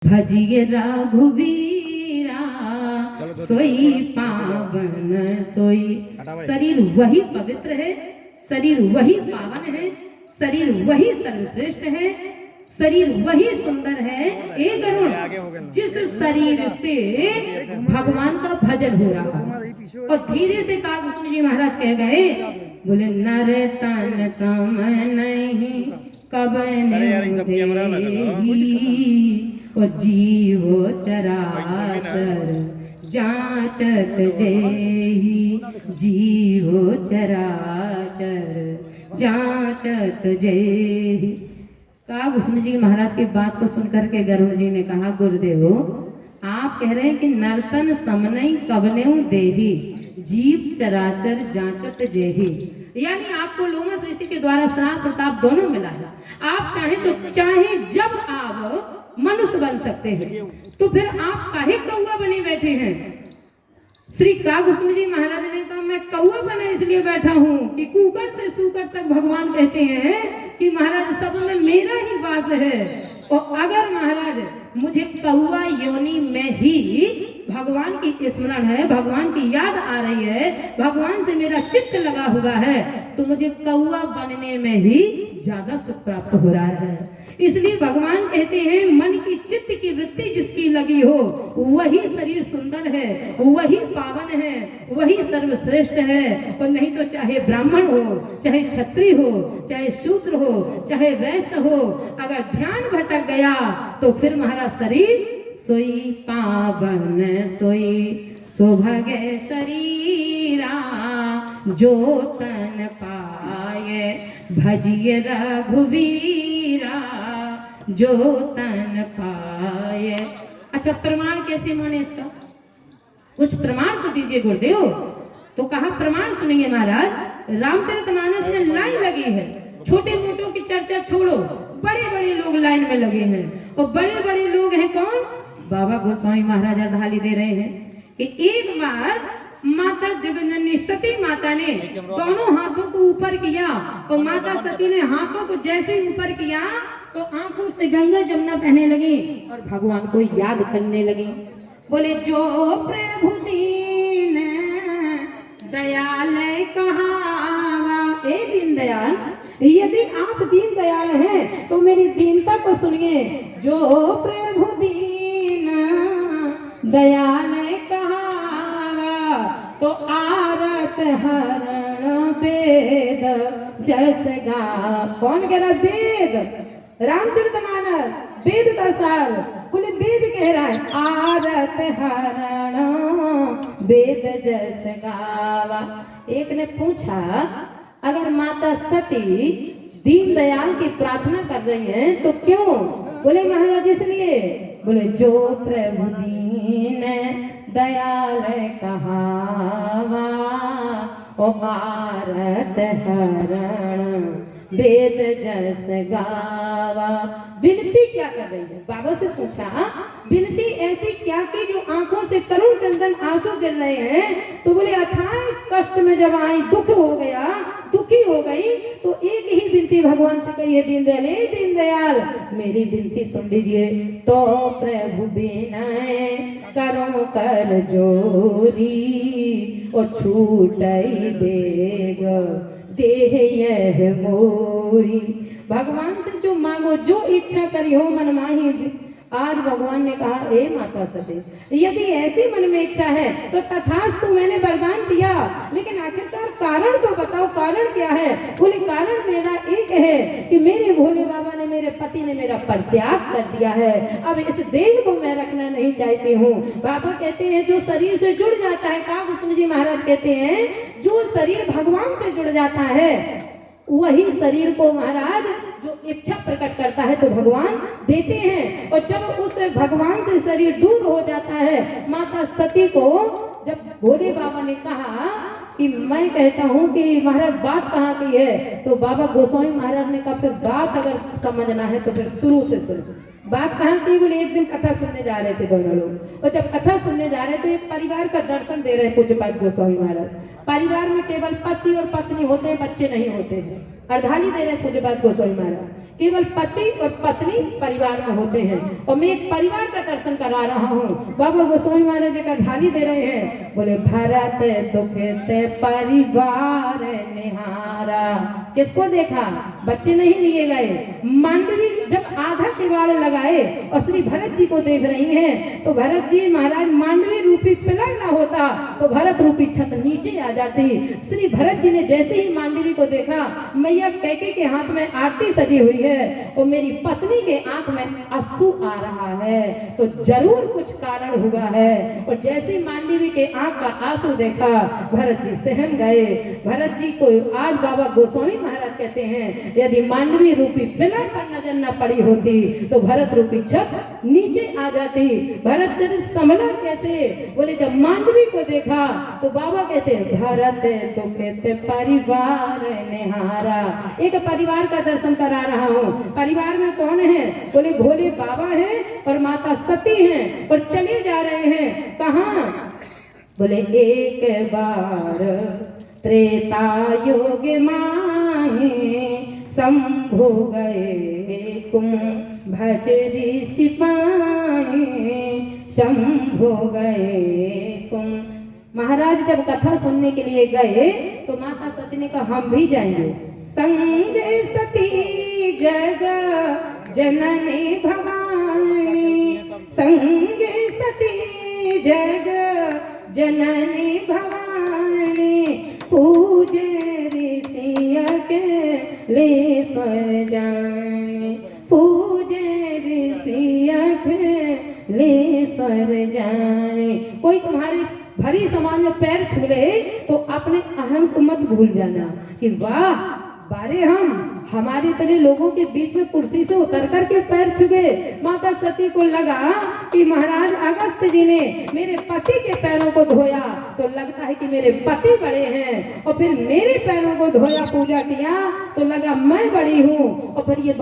भजिए रघुवीरा सोई पावन सोई। शरीर वही पवित्र है, शरीर वही पावन है, शरीर वही सर्वश्रेष्ठ है, शरीर वही सुंदर है। एक गरुण जिस शरीर से भगवान का भजन हो रहा है। और धीरे से कागभूषण जी महाराज कह गए, बोले नर तन सम नहीं कब और जीवो चराचर जाचत जेहि, जीवो चराचर जाचत जेहि। कागभूषण जी महाराज की बात को सुनकर के गरुड़ जी ने कहा, गुरुदेव आप कह रहे हैं कि नर्तन समनई कवनेऊ देही, जीव चराचर जांचत जेही। यानी आपको लोमस ऋषि के द्वारा श्राप प्रताप दोनों मिला है। आप चाहे तो चाहे जब आप मनुष्य बन सकते हैं, तो फिर आप काहे कौआ बने बैठे हैं। श्री कागभूषण जी महाराज ने कहा, मैं कौआ बना इसलिए बैठा हूँ कि कुकर से सूकर तक भगवान कहते हैं कि महाराज सब में मेरा ही वास है। और अगर महाराज मुझे कौआ योनि में ही भगवान की स्मरण है, भगवान की याद आ रही है, भगवान से मेरा चित्त लगा हुआ है, तो मुझे कौआ बनने में ही ज्यादा सुख प्राप्त हो रहा है। इसलिए भगवान कहते हैं, मन की चित्त की वृत्ति जिसकी लगी हो वही शरीर सुंदर है, वही पावन है, वही सर्वश्रेष्ठ है। और नहीं तो चाहे ब्राह्मण हो, चाहे क्षत्रिय हो, चाहे शूद्र हो, चाहे वैश्य हो, अगर ध्यान भटक गया तो फिर महाराज शरीर सोई पावन सोई सौभाग्य शरीरा, जो तन पाए भजिए रघुवीरा, जो तन पाए। अच्छा, प्रमाण कैसे माने इसका? कुछ प्रमाण तो दीजिए गुरुदेव। तो कहा प्रमाण सुनिए महाराज। रामचरितमानस में लाइन लगी है, छोटे मोटों की चर्चा छोड़ो, बड़े बड़े लोग लाइन में लगे हैं। और बड़े बड़े लोग हैं कौन? बाबा गोस्वामी महाराज अर्धाली दे रहे हैं कि एक बार माता जगन्नाथ सती माता ने दोनों हाथों को ऊपर किया, और माता सती ने हाथों को जैसे ही ऊपर किया तो आंखों से गंगा जमुना बहने लगी और भगवान को याद करने लगी। बोले जो प्रभु दीन दयाल कहावा। ए दीन दयाल, यदि आप दीन दयाल हैं तो मेरी दीनता को सुनिए। जो प्रभु दीन दयाल कहावा, तो आरत हरण वेद जस गा। कौन कह रहा? वेद, रामचरितमानस वेद का सार। बोले वेद कह रहा है, आरत हरण वेद जस गावा। एक ने पूछा, अगर माता सती दीनदयाल की प्रार्थना कर रही हैं तो क्यों? बोले महाराज इसलिए। बोले जो प्रभु दीन दयाल कहावा, ओ भारत हरण वेद जस गावा। विनती क्या कर रही है? बाबा से पूछा, विनती ऐसी क्या की जो आंखों से करुण क्रंदन आंसू गिर रहे हैं? तो बोले अथाह कष्ट में जब आई, दुख हो गया, दुखी हो गई, तो एक ही विनती भगवान से कही है, दीनदयाल दीनदयाल मेरी विनती सुन लीजिए। तो प्रभु विनय करो कर जोरी, और छूटई बेग देह यह मोरी। भगवान से जो मांगो, जो इच्छा करी हो मन माही। आज भगवान ने कहा, ए माता सती, यदि ऐसी मन में इच्छा है तो तथास्तु, मैंने वरदान दिया, लेकिन आखिरकार कारण तो बताओ, कारण क्या है? बोले कारण मेरा एक है कि मेरे भोले बाबा ने, मेरे पति ने मेरा परित्याग कर दिया है। अब इस देह को मैं रखना नहीं चाहती हूँ। बाबा कहते हैं जो शरीर से जुड़ जाता है, कागभूषण जी महाराज कहते हैं, जो शरीर भगवान से जुड़ जाता है वही शरीर को महाराज जो इच्छा प्रकट करता है तो भगवान देते हैं। और जब उस भगवान से शरीर दूर हो जाता है, माता सती को जब भोले बाबा ने कहा कि मैं कहता हूँ कि महाराज बात कहाँ की है, तो बाबा गोस्वामी महाराज ने कहा फिर बात अगर समझना है तो फिर शुरू से सुनो। बात कहाँ की? बोले एक दिन कथा सुनने जा रहे थे दोनों लोग, और जब कथा सुनने जा रहे तो एक परिवार का दर्शन दे रहे पूज्यपाद गोस्वामी महाराज। परिवार में केवल पति और पत्नी होते हैं, बच्चे नहीं होते हैं। अर्धांगी दे रहे हैं पूज्य बात गोस्वामी महाराज। केवल पति और पत्नी परिवार में होते हैं और मैं एक परिवार का दर्शन करा रहा हूँ। बाबा गोस्वामी महाराज एक अर्धांगी दे रहे हैं, बोले भरत दुखते परिवार निहारा। किसको देखा? बच्चे नहीं लिए गए। मांडवी जब आधा किवाड़ लगाए और श्री भरत जी को देख रही हैं, तो भरत जी महाराज मांडवी रूपी पिलर ना होता तो भरत रूपी छत नीचे आ जाती। श्री भरत जी ने जैसे ही मांडवी को देखा, मैया कैके के हाथ में आरती सजी हुई है और मेरी पत्नी के आंख में आंसू आ रहा है, तो जरूर कुछ कारण हुआ है। और जैसे मांडवी के आंख का आंसू देखा, भरत जी सहम गए। भरत जी को आज बाबा गोस्वामी महाराज कहते हैं, यदि मांडवी रूपी पिलर पर नजर न पड़ी होती तो भरत रूपी छत नीचे आ जाती। भरत जी संभला कैसे? बोले जब मांडवी को देखा तो बाबा कहते हैं भरत दुखते परिवार निहारा। एक परिवार का दर्शन करा रहा हूँ। परिवार में कौन है? बोले भोले बाबा हैं और माता सती हैं और चले जा रहे हैं कहाँ? बोले एक बार त्रेता युग माहे शंभु गए कुंभज ऋषि पाए, शंभु गए कुंभ। महाराज जब कथा सुनने के लिए गए तो माता सती ने कहा हम भी जाएंगे। संगे सती जग जननी भवानी, संगे सती जग जननी भवानी, पूजे ऋषिय के लेश्वर जाने, पूजे ऋषिय के लेश्वर जाने। कोई तुम्हारी भरी समाज में पैर छू ले तो अपने अहम को मत भूल जाना कि वाह बारे हम हमारी तरह लोगों के बीच में कुर्सी से उतर कर के पैर छुए। माता सती को लगा कि महाराज अगस्त जी ने मेरे पति के पैरों को धोया तो लगता है कि मेरे पति बड़े हैं, और फिर मेरे पैरों को धोया पूजा किया तो लगा मैं बड़ी हूँ, और फिर ये